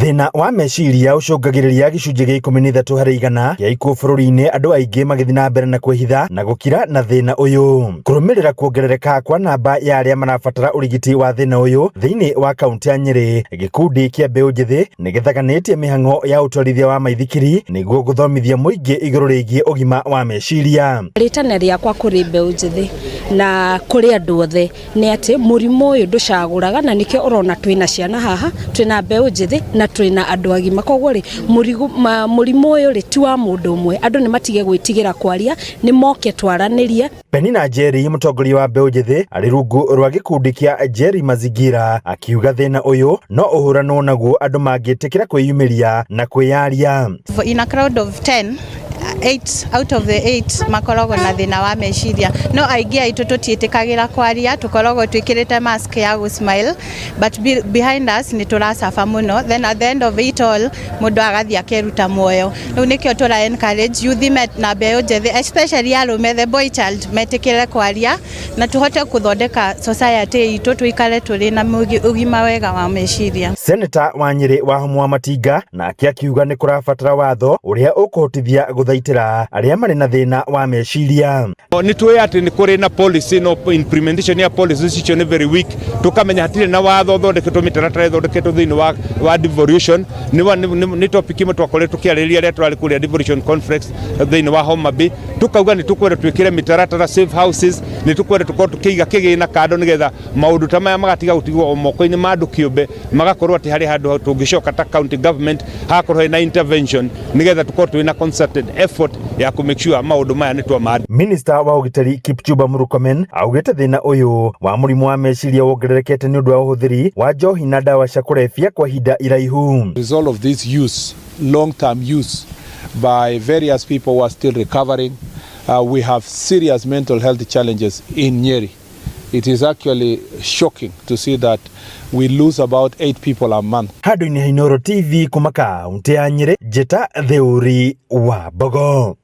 Thina wa meciria ucungagiriria gicunjĩ gĩa 13 harĩ igana gĩa ikuũ bũrũri-inĩ, andũ aingĩ magĩthiĩ na mbere na kwĩhitha na gũkira na thĩna ũyũ. Kũrũmĩrĩra kuongerereka kwa namba ya arĩa marabatara ũrigiti wa thĩna ũyũ thĩinĩ wa kaunti ya Nyeri, gĩkundi kĩa mbeũ njĩthĩ nĩgĩthaganĩtie mĩhang'o ya ũtwarithia wa maithikiri nĩguo gũthomithia mũingĩ igũrũ rĩgiĩ ũgima wa meciria. Rĩtana rĩakwa kũrĩ mbeũ njĩthĩ na kũrĩ andũ othe nĩ atĩ mũrimũ ũyũ ndũcagũraga, na nĩkĩo ũrona twĩna ciana haha, twĩna mbeũ njĩthĩ na twĩna andũ agima. Koguo rĩ mũrimũ ũyũ rĩ ti wa mũndũ ũmwe, andũ nĩ matige gwĩtigĩra kwaria, nĩ moke twaranĩrie. Penina Njeri, mũtongoria wa mbeũ njĩthĩ arĩ rungu rwa gĩkundi kĩa Njeri Mazingira, akiuga thĩna ũyũ no ũhũranwo naguo andũ mangĩtĩkĩra kwĩyumĩria na kwĩyaria. In a crowd of 10, 8 out of the 8 makoragwo na thina wa meciria, no aingĩ aitũ tũtiĩtĩkagĩra kwaria, tukoragwo twĩkĩrĩte mask ya gũ-smile, but behind us nĩ tũracafa mũno, then at the end of it all mũndũ agathiĩ akeruta muoyo. Rĩu nĩkĩo tũra encourage youth na mbeũ njĩthĩ, especially arũme, the boy child, metĩkĩre kwaria na tũhote gũthondeka society itũ, tuikare tũrĩ na ũgima wega wa meciria. Senator wa Nyeri Wahũma Matinga nake akiuga nĩ kũrabatara watho ũrĩa ũkũhotithia gũthaitĩra arĩa marĩ na thĩna wa meciria. Nĩ tuoĩ atĩ nĩ kũrĩ na policy no implementation ya policies icio nĩ very weak, tukamenya hatirĩ na watho thondeketwo, mĩtaratara ĩthondeketwo thĩinĩ wa devolution. Nĩ topic imwe twakoretwo tũkĩarĩrĩria rĩrĩa tũrarĩ kũrĩa devolution conference thĩinĩ wa Homa Bay, tukauga nĩ tũkwenda twĩkĩre mĩtaratara safe houses, nĩ tũkwenda tũkorwo tũkĩiga kĩgĩna kando nĩgetha maũndũ ta maya magatiga gũtigwo moko-inĩ ma andũ kĩũmbe, magakorwo atĩ harĩ handũ tũngĩcoka ta county government hakorwo na intervention nĩgetha tũkorwo twĩna concerted effort ya ku make sure maũndũ maya nĩ twamara. Minister wa ũgitĩri Kipchumba Murkomen augĩte thĩna ũyũ wa mũrimũ wa meciria wongererekete nĩ ũndũ wa ũhũthĩri wa njohi na ndawa cia kũrebia kwa ihinda iraihu. Result of this use, long-term use by various people who are still recovering, we have serious mental health challenges in Nyeri. It is actually shocking to see that we lose about 8 people a month. Handũ-inĩ ha Inooro TV kuma kaunti ya Nyeri, Njeta Theuri wa Bogo.